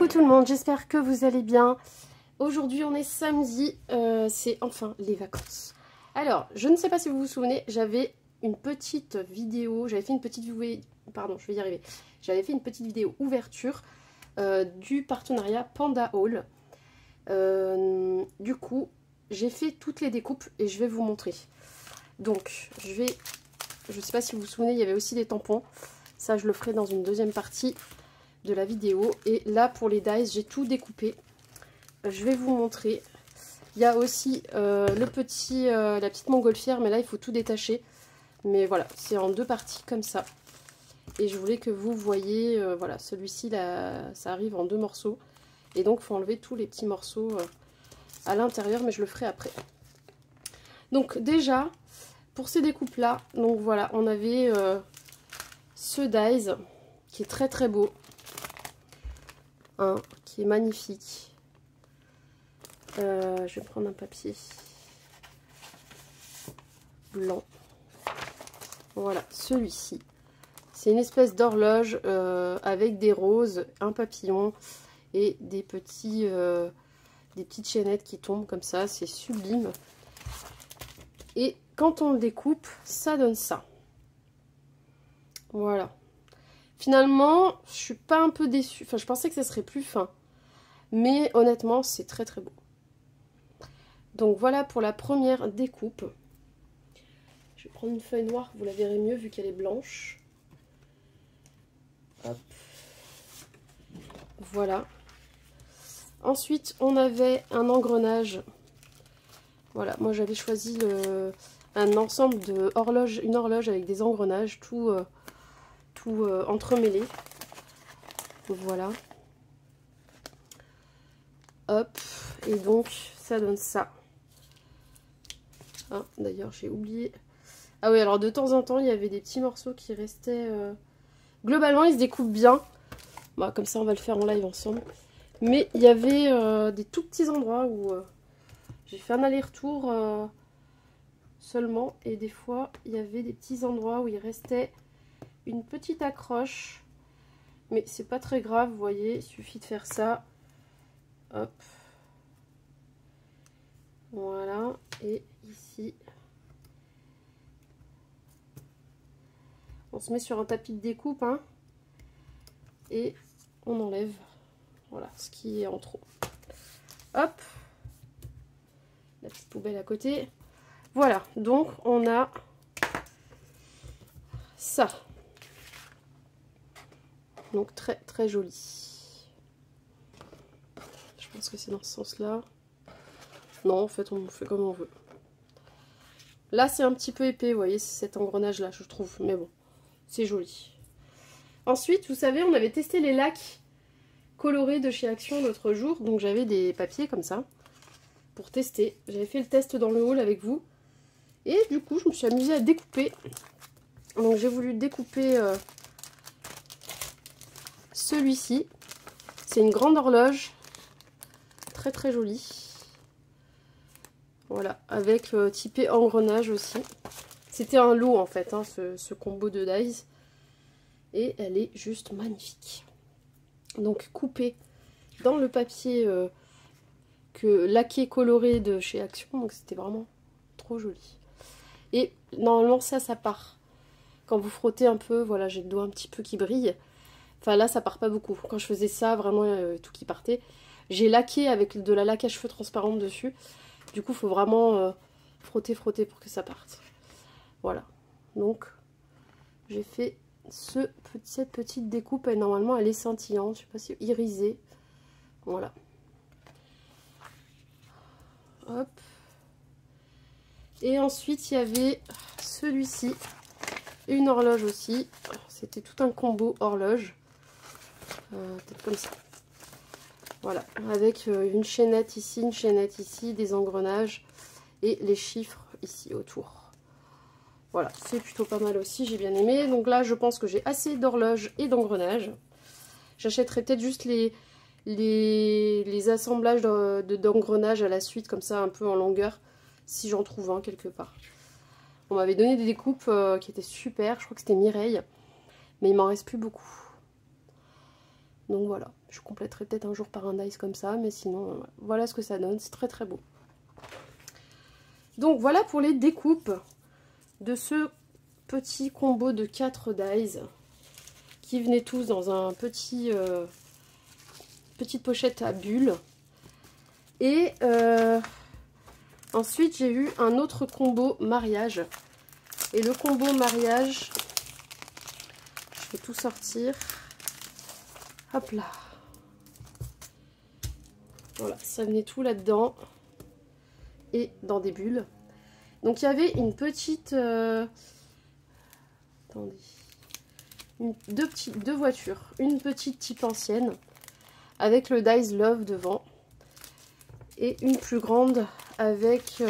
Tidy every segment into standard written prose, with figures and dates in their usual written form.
Coucou tout le monde, j'espère que vous allez bien. Aujourd'hui on est samedi, c'est enfin les vacances. Alors, je ne sais pas si vous vous souvenez, j'avais une petite vidéo, j'avais fait une petite vidéo, pardon, je vais y arriver. J'avais fait une petite vidéo ouverture du partenariat Panda Haul. Du coup, j'ai fait toutes les découpes et je vais vous montrer. Donc, je ne sais pas si vous vous souvenez, il y avait aussi des tampons. Ça, je le ferai dans une deuxième partie de la vidéo. Et là, pour les dies, j'ai tout découpé. Je vais vous montrer. Il y a aussi la petite montgolfière, mais là, il faut tout détacher. Mais voilà, c'est en deux parties comme ça. Et je voulais que vous voyez, voilà, celui-ci, ça arrive en deux morceaux. Et donc, il faut enlever tous les petits morceaux à l'intérieur, mais je le ferai après. Donc, déjà, pour ces découpes-là, donc voilà, on avait ce dies qui est très très beau. Hein, qui est magnifique. Je vais prendre un papier blanc. Voilà, celui-ci. C'est une espèce d'horloge avec des roses, un papillon et des petites chaînettes qui tombent comme ça. C'est sublime. Et quand on le découpe, ça donne ça. Voilà. Finalement, je suis pas un peu déçue. Enfin, je pensais que ça serait plus fin. Mais honnêtement, c'est très très beau. Donc voilà pour la première découpe. Je vais prendre une feuille noire, vous la verrez mieux vu qu'elle est blanche. Hop. Voilà. Ensuite, on avait un engrenage. Voilà, moi j'avais choisi un ensemble de horloges, une horloge avec des engrenages, tout entremêlé. Voilà. Hop. Et donc, ça donne ça. Ah, d'ailleurs, j'ai oublié. Ah oui, alors de temps en temps, il y avait des petits morceaux qui restaient... Globalement, ils se découpent bien. Bah, comme ça, on va le faire en live ensemble. Mais il y avait des tout petits endroits où j'ai fait un aller-retour seulement. Et des fois, il y avait des petits endroits où il restait une petite accroche. Mais c'est pas très grave, vous voyez. Il suffit de faire ça. Hop. Voilà. Et ici... On se met sur un tapis de découpe, hein, et on enlève, voilà, ce qui est en trop. Hop, la petite poubelle à côté. Voilà, donc on a ça. Donc très très joli. Je pense que c'est dans ce sens-là. Non, en fait, on fait comme on veut. Là, c'est un petit peu épais, vous voyez, c'est cet engrenage-là, je trouve, mais bon. C'est joli. Ensuite, vous savez, on avait testé les lacs colorés de chez Action l'autre jour. Donc j'avais des papiers comme ça pour tester. J'avais fait le test dans le haul avec vous. Et du coup, je me suis amusée à découper. Donc j'ai voulu découper celui-ci. C'est une grande horloge. Très très jolie. Voilà, avec typé engrenage aussi. C'était un lot en fait, hein, ce combo de dies. Et elle est juste magnifique. Donc coupée dans le papier laqué coloré de chez Action. Donc c'était vraiment trop joli. Et normalement ça part. Quand vous frottez un peu, voilà, j'ai le doigt un petit peu qui brille. Enfin là ça part pas beaucoup. Quand je faisais ça, vraiment tout qui partait. J'ai laqué avec de la laque à cheveux transparente dessus. Du coup il faut vraiment frotter pour que ça parte. Voilà. Donc j'ai fait cette petite découpe, et normalement elle est scintillante, je sais pas si irisée. Voilà. Hop. Et ensuite il y avait celui-ci, une horloge aussi. C'était tout un combo horloge. Peut-être comme ça. Voilà, avec une chaînette ici, des engrenages et les chiffres ici autour. Voilà, c'est plutôt pas mal aussi, j'ai bien aimé. Donc là, je pense que j'ai assez d'horloges et d'engrenages. J'achèterai peut-être juste les assemblages d'engrenages à la suite, comme ça, un peu en longueur, si j'en trouve un quelque part. On m'avait donné des découpes qui étaient super, je crois que c'était Mireille, mais il m'en reste plus beaucoup. Donc voilà, je compléterai peut-être un jour par un dice comme ça, mais sinon, voilà ce que ça donne, c'est très très beau. Donc voilà pour les découpes de ce petit combo de 4 dies qui venaient tous dans un petite pochette à bulles. Et ensuite j'ai eu un autre combo mariage. Et le combo mariage, je vais tout sortir. Hop là. Voilà, ça venait tout là-dedans. Et dans des bulles. Donc il y avait une petite... attendez. Deux voitures. Une petite type ancienne. Avec le Dice Love devant. Et une plus grande avec...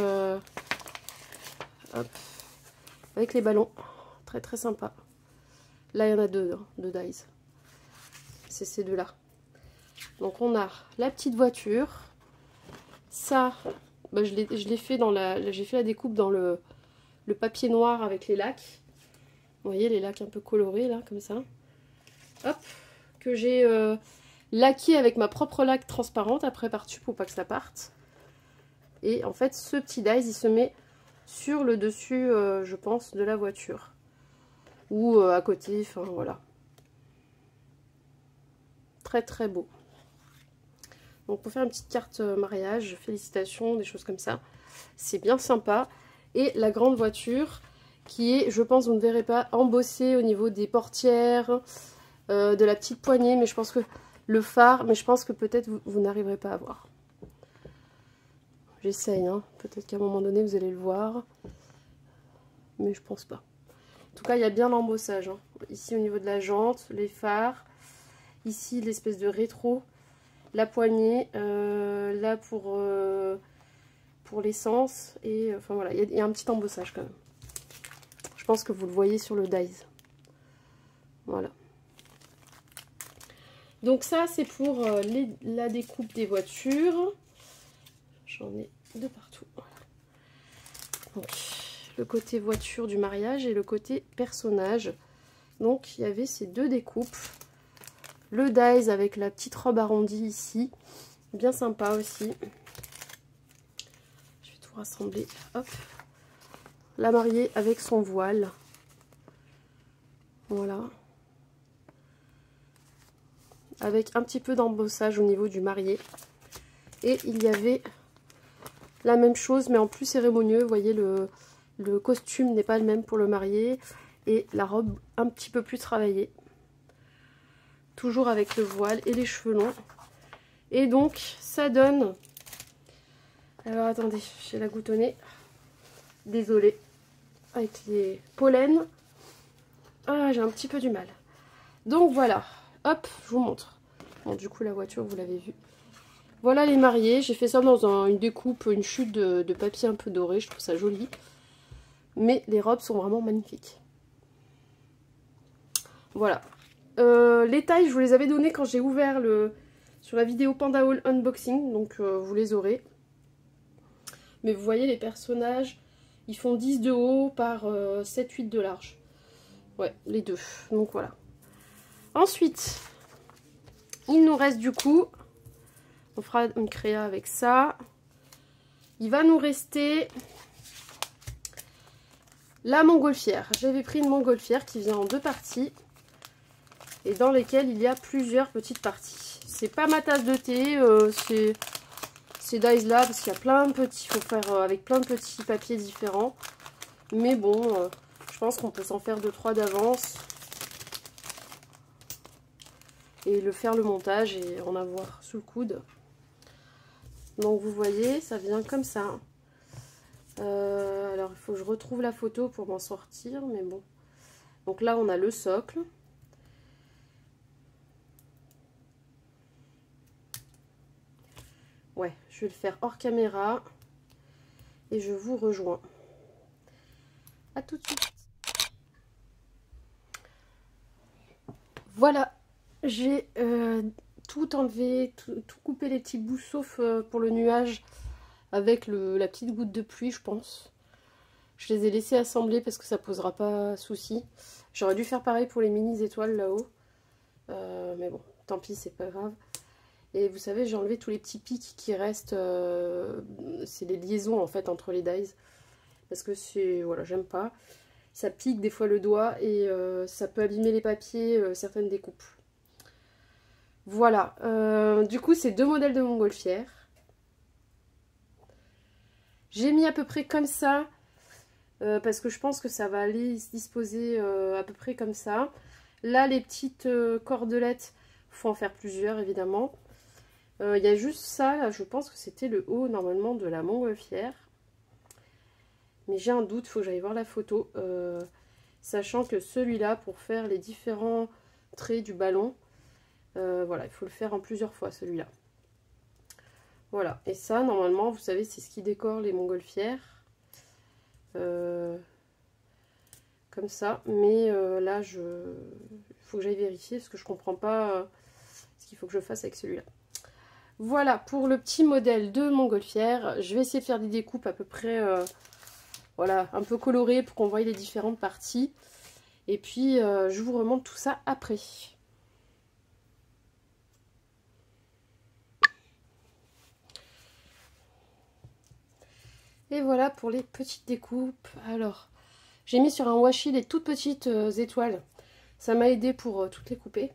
hop, avec les ballons. Très très sympa. Là il y en a deux, hein, deux dice. C'est ces deux-là. Donc on a la petite voiture. Ça, bah, je l'ai fait dans la... J'ai fait la découpe dans le papier noir avec les lacs. Vous voyez les lacs un peu colorés là, comme ça. Hop, que j'ai laqué avec ma propre laque transparente après par-dessus pour pas que ça parte. Et en fait ce petit dice il se met sur le dessus, je pense, de la voiture. Ou à côté, enfin voilà. Très très beau. Donc pour faire une petite carte mariage, félicitations, des choses comme ça. C'est bien sympa. Et la grande voiture qui est, je pense, vous ne verrez pas, embossée au niveau des portières, de la petite poignée, mais je pense que le phare, mais je pense que peut-être vous n'arriverez pas à voir. J'essaye, hein. Peut-être qu'à un moment donné vous allez le voir, mais je pense pas. En tout cas, il y a bien l'embossage, hein. Ici au niveau de la jante, les phares, ici l'espèce de rétro, la poignée, là pour l'essence, et enfin voilà, il y a un petit embossage quand même. Je pense que vous le voyez sur le dice. Voilà. Donc ça, c'est pour la découpe des voitures. J'en ai de partout. Voilà. Donc, le côté voiture du mariage et le côté personnage. Donc, il y avait ces deux découpes. Le dice avec la petite robe arrondie ici. Bien sympa aussi. Je vais tout rassembler. Hop. La mariée avec son voile. Voilà. Avec un petit peu d'embossage au niveau du marié. Et il y avait la même chose, mais en plus cérémonieux. Vous voyez, le costume n'est pas le même pour le marié. Et la robe un petit peu plus travaillée. Toujours avec le voile et les cheveux longs. Et donc, ça donne... Alors, attendez, j'ai la goutte au nez. Désolée. Avec les pollens. Ah, j'ai un petit peu du mal. Donc, voilà. Hop, je vous montre. Bon, du coup, la voiture, vous l'avez vue. Voilà les mariés. J'ai fait ça dans une découpe, une chute de papier un peu doré. Je trouve ça joli. Mais les robes sont vraiment magnifiques. Voilà. Les tailles, je vous les avais données quand j'ai ouvert sur la vidéo Panda Haul Unboxing. Donc, vous les aurez. Mais vous voyez, les personnages, ils font 10 de haut par 7-8 de large. Ouais, les deux. Donc, voilà. Ensuite, il nous reste du coup, on fera une créa avec ça. Il va nous rester la montgolfière. J'avais pris une montgolfière qui vient en deux parties et dans lesquelles il y a plusieurs petites parties. C'est pas ma tasse de thé, ces dies là parce qu'il y a plein de petits, il faut faire avec plein de petits papiers différents. Mais bon, je pense qu'on peut s'en faire 2-3 d'avance. Et faire le montage et en avoir sous le coude. Donc vous voyez, ça vient comme ça. Alors il faut que je retrouve la photo pour m'en sortir, mais bon. Donc là on a le socle. Ouais, je vais le faire hors caméra. Et je vous rejoins. À tout de suite. Voilà. J'ai tout enlevé, tout coupé les petits bouts, sauf pour le nuage, avec la petite goutte de pluie, je pense. Je les ai laissés assembler parce que ça posera pas souci. J'aurais dû faire pareil pour les mini étoiles là-haut. Mais bon, tant pis, c'est pas grave. Et vous savez, j'ai enlevé tous les petits pics qui restent, c'est les liaisons en fait entre les dies. Parce que c'est, voilà, j'aime pas. Ça pique des fois le doigt et ça peut abîmer les papiers, certaines découpes. Voilà, du coup c'est 2 modèles de montgolfière. J'ai mis à peu près comme ça, parce que je pense que ça va aller se disposer à peu près comme ça. Là les petites cordelettes, il faut en faire plusieurs évidemment. Il y a juste ça, là, je pense que c'était le haut normalement de la montgolfière. Mais j'ai un doute, il faut que j'aille voir la photo. Sachant que celui-là, pour faire les différents traits du ballon, voilà, il faut le faire en plusieurs fois celui-là. Voilà, et ça, normalement, vous savez, c'est ce qui décore les montgolfières. Comme ça, mais là, il faut que j'aille vérifier parce que je comprends pas ce qu'il faut que je fasse avec celui-là. Voilà pour le petit modèle de montgolfière. Je vais essayer de faire des découpes à peu près, voilà, un peu colorées pour qu'on voie les différentes parties. Et puis, je vous remonte tout ça après. Et voilà pour les petites découpes. Alors, j'ai mis sur un washi les toutes petites étoiles. Ça m'a aidé pour toutes les couper.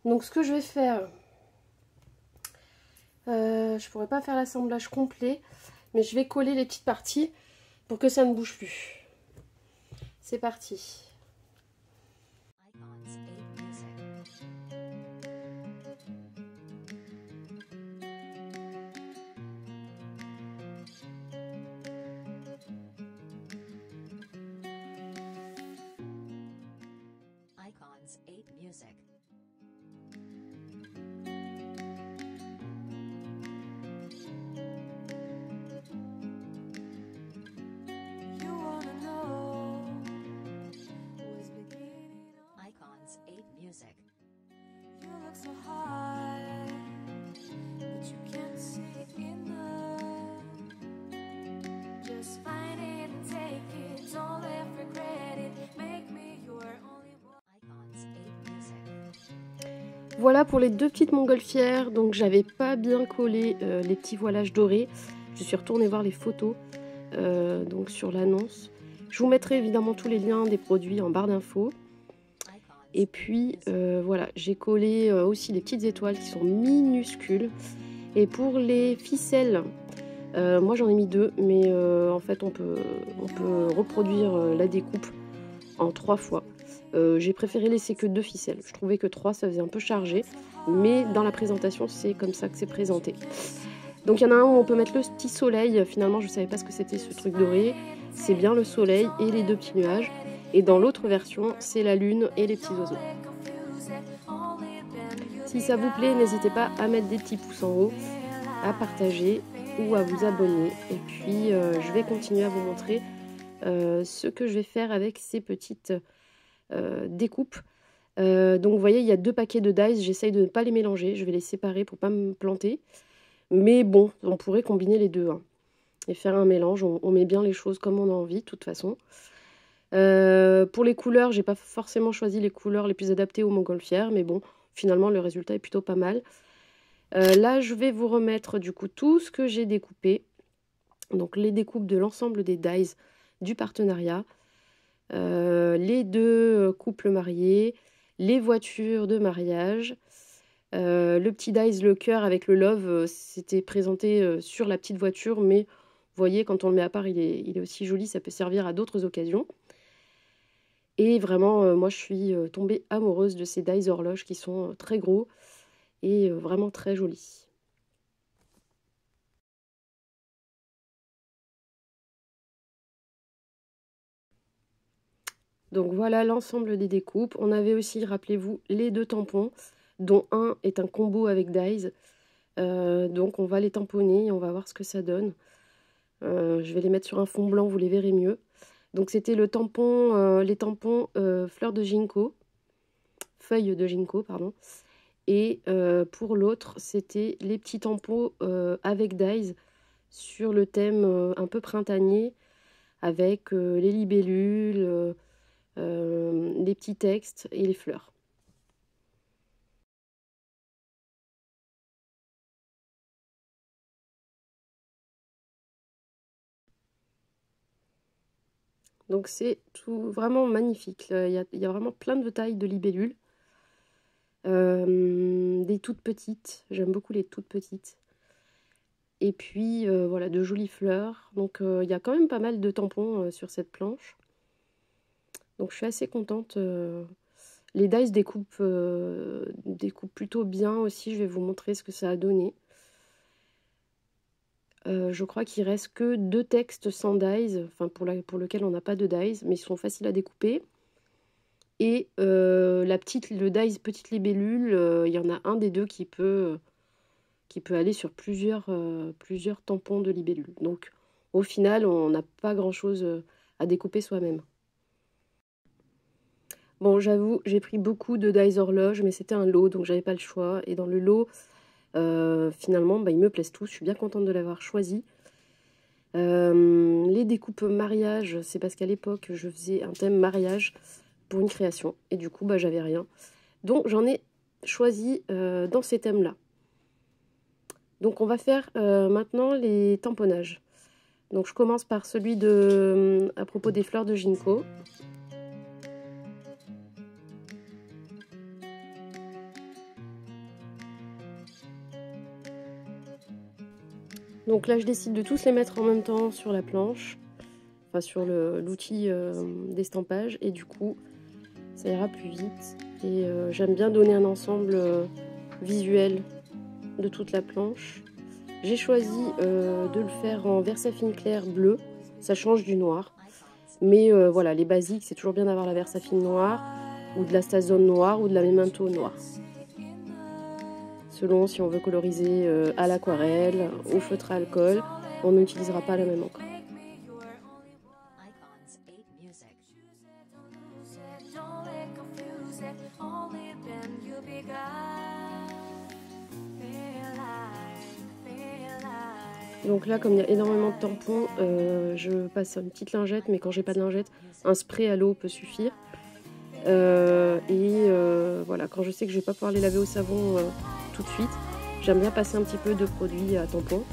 Donc, ce que je vais faire... je pourrais pas faire l'assemblage complet, mais je vais coller les petites parties pour que ça ne bouge plus. C'est parti. Icons 8 Music. Icons 8 Music. You look so high, but you can't see enough. Just find it and take it, don't let regret it. Make me your only one. Icons 8 Music. Voilà pour les 2 petites montgolfières. Donc j'avais pas bien collé les petits voilages dorés. Je suis retournée voir les photos donc sur l'annonce. Je vous mettrai évidemment tous les liens des produits en barre d'infos. Et puis voilà, j'ai collé aussi des petites étoiles qui sont minuscules. Et pour les ficelles, moi j'en ai mis 2, mais en fait on peut reproduire la découpe en 3 fois. J'ai préféré laisser que 2 ficelles. Je trouvais que 3 ça faisait un peu chargé, mais dans la présentation c'est comme ça que c'est présenté. Donc il y en a un où on peut mettre le petit soleil. Finalement je ne savais pas ce que c'était ce truc doré. C'est bien le soleil et les 2 petits nuages. Et dans l'autre version, c'est la lune et les petits oiseaux. Si ça vous plaît, n'hésitez pas à mettre des petits pouces en haut, à partager ou à vous abonner. Et puis, je vais continuer à vous montrer ce que je vais faire avec ces petites découpes. Donc, vous voyez, il y a 2 paquets de dies. J'essaye de ne pas les mélanger. Je vais les séparer pour ne pas me planter. Mais bon, on pourrait combiner les deux hein, et faire un mélange. On met bien les choses comme on a envie, de toute façon. Pour les couleurs, j'ai pas forcément choisi les couleurs les plus adaptées aux montgolfières, mais bon, finalement le résultat est plutôt pas mal. Là, je vais vous remettre du coup tout ce que j'ai découpé, donc les découpes de l'ensemble des dies du partenariat, les 2 couples mariés, les voitures de mariage, le petit dies, le cœur avec le love, c'était présenté sur la petite voiture, mais vous voyez, quand on le met à part, il est aussi joli, ça peut servir à d'autres occasions. Et vraiment, moi, je suis tombée amoureuse de ces dies horloges qui sont très gros et vraiment très jolis. Donc voilà l'ensemble des découpes. On avait aussi, rappelez-vous, les 2 tampons, dont un est un combo avec dies. Donc on va les tamponner et on va voir ce que ça donne. Je vais les mettre sur un fond blanc, vous les verrez mieux. Donc c'était le tampon, les tampons fleurs de ginkgo, feuilles de ginkgo, pardon. Et pour l'autre, c'était les petits tampons avec dies sur le thème un peu printanier, avec les libellules, les petits textes et les fleurs. Donc c'est tout vraiment magnifique. Il y a vraiment plein de tailles de libellules. Des toutes petites, j'aime beaucoup les toutes petites. Et puis voilà, de jolies fleurs. Donc il y a quand même pas mal de tampons sur cette planche. Donc je suis assez contente. Les dies découpent plutôt bien aussi. Je vais vous montrer ce que ça a donné. Je crois qu'il reste que 2 textes sans dies, enfin pour lequel on n'a pas de dies, mais ils sont faciles à découper. Et le dies petite libellule, il y en a un des deux qui peut aller sur plusieurs tampons de libellule. Donc au final, on n'a pas grand chose à découper soi-même. Bon, j'avoue, j'ai pris beaucoup de dies horloge, mais c'était un lot, donc j'avais pas le choix. Et dans le lot, finalement, ils me plaisent tous. Je suis bien contente de l'avoir choisi. Les découpes mariage, c'est parce qu'à l'époque, je faisais un thème mariage pour une création. Et du coup, j'avais rien. Donc, j'en ai choisi dans ces thèmes-là. Donc, on va faire maintenant les tamponnages. Donc, je commence par celui à propos des fleurs de ginkgo. Donc là, je décide de tous les mettre en même temps sur la planche, enfin sur l'outil d'estampage, et du coup, ça ira plus vite. Et j'aime bien donner un ensemble visuel de toute la planche. J'ai choisi de le faire en versafine clair bleu, ça change du noir. Mais voilà, les basiques, c'est toujours bien d'avoir la versafine noire, ou de la stazone noire, ou de la memento noire. Selon si on veut coloriser à l'aquarelle, au feutre à alcool, on n'utilisera pas la même encre. Donc là, comme il y a énormément de tampons, je passe une petite lingette, mais quand j'ai pas de lingette, un spray à l'eau peut suffire. Voilà, quand je sais que je vais pas pouvoir les laver au savon tout de suite, j'aime bien passer un petit peu de produit à tampon.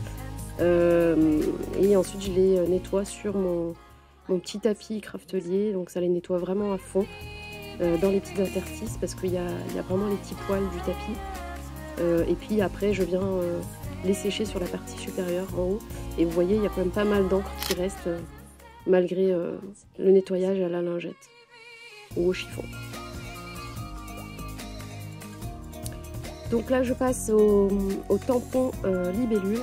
Et ensuite, je les nettoie sur mon petit tapis craftelier, donc ça les nettoie vraiment à fond dans les petits interstices parce qu'il y a vraiment les petits poils du tapis. Et puis après, je viens les sécher sur la partie supérieure en haut. Et vous voyez, il y a quand même pas mal d'encre qui reste malgré le nettoyage à la lingette ou au chiffon. Donc là, je passe au tampon libellule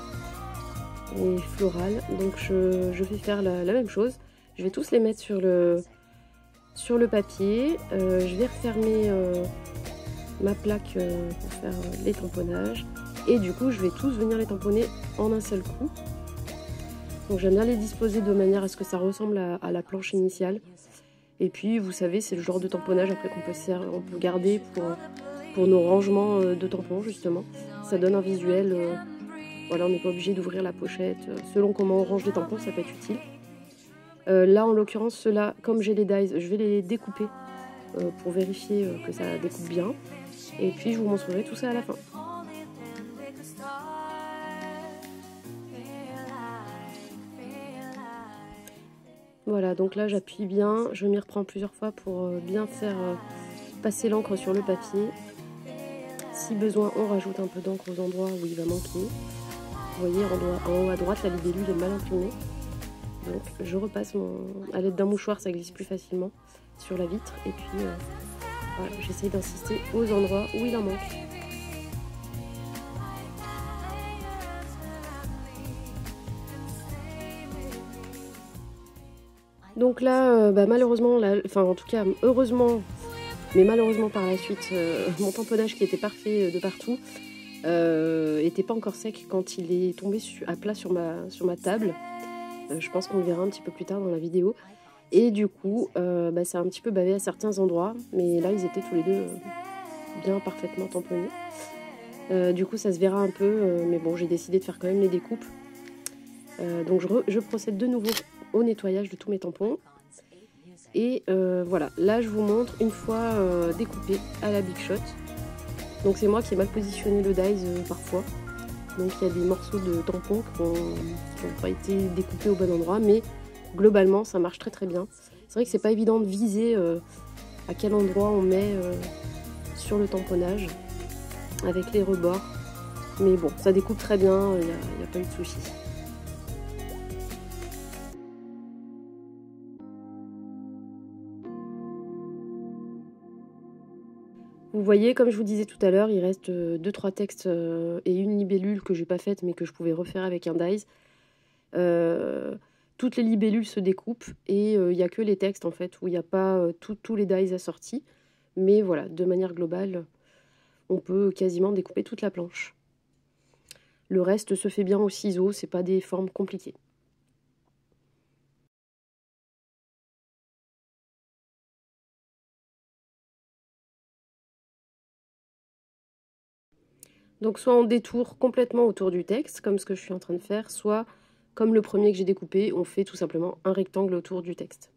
et floral. Donc je vais faire la même chose. Je vais tous les mettre sur le papier. Je vais refermer ma plaque pour faire les tamponnages. Et du coup, je vais tous venir les tamponner en un seul coup. Donc j'aime bien les disposer de manière à ce que ça ressemble à la planche initiale. Et puis, vous savez, c'est le genre de tamponnage après qu'on peut garder pour nos rangements de tampons, justement. Ça donne un visuel. Voilà, on n'est pas obligé d'ouvrir la pochette. Selon comment on range les tampons, ça peut être utile. Là, en l'occurrence, ceux-là, comme j'ai les dies, je vais les découper pour vérifier que ça découpe bien. Et puis, je vous montrerai tout ça à la fin. Voilà, donc là j'appuie bien, je m'y reprends plusieurs fois pour bien faire passer l'encre sur le papier. Si besoin, on rajoute un peu d'encre aux endroits où il va manquer. Vous voyez, en haut à droite, la libellule est mal imprimée. Donc je repasse à l'aide d'un mouchoir, ça glisse plus facilement sur la vitre. Et puis voilà, j'essaye d'insister aux endroits où il en manque. Donc là, malheureusement, enfin en tout cas heureusement, mais malheureusement par la suite, mon tamponnage qui était parfait de partout était pas encore sec quand il est tombé à plat sur ma table. Je pense qu'on le verra un petit peu plus tard dans la vidéo. Et du coup, ça a un petit peu bavé à certains endroits, mais là ils étaient tous les deux bien parfaitement tamponnés. Du coup ça se verra un peu, mais bon j'ai décidé de faire quand même les découpes. Donc je procède de nouveau au nettoyage de tous mes tampons. Et voilà, là je vous montre une fois découpé à la Big Shot. Donc c'est moi qui ai mal positionné le dies parfois. Donc il y a des morceaux de tampons qui n'ont pas été découpés au bon endroit, mais globalement ça marche très très bien. C'est vrai que c'est pas évident de viser à quel endroit on met sur le tamponnage avec les rebords. Mais bon, ça découpe très bien, il n'y a pas eu de souci. Vous voyez, comme je vous disais tout à l'heure, il reste 2-3 textes et une libellule que j'ai pas faite mais que je pouvais refaire avec un dies. Toutes les libellules se découpent et il n'y a que les textes en fait où il n'y a pas tous les dies assortis. Mais voilà, de manière globale, on peut quasiment découper toute la planche. Le reste se fait bien au ciseau, c'est pas des formes compliquées. Donc soit on détourne complètement autour du texte, comme ce que je suis en train de faire, soit, comme le premier que j'ai découpé, on fait tout simplement un rectangle autour du texte.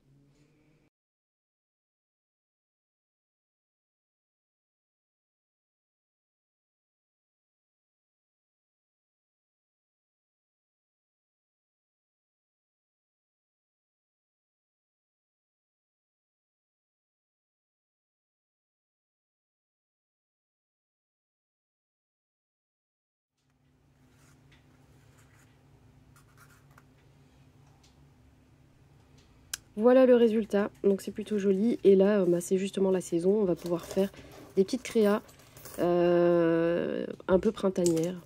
Voilà le résultat, donc c'est plutôt joli. Et là, c'est justement la saison, on va pouvoir faire des petites créas un peu printanières.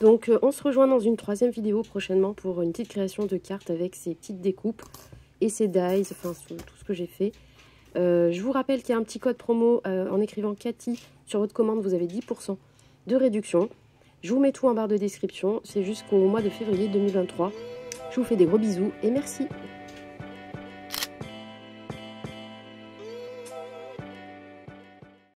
Donc on se rejoint dans une troisième vidéo prochainement pour une petite création de cartes avec ces petites découpes et ces dies, enfin tout ce que j'ai fait. Je vous rappelle qu'il y a un petit code promo en écrivant Cathy sur votre commande, vous avez 10% de réduction. Je vous mets tout en barre de description, c'est jusqu'au mois de février 2023. Je vous fais des gros bisous et merci.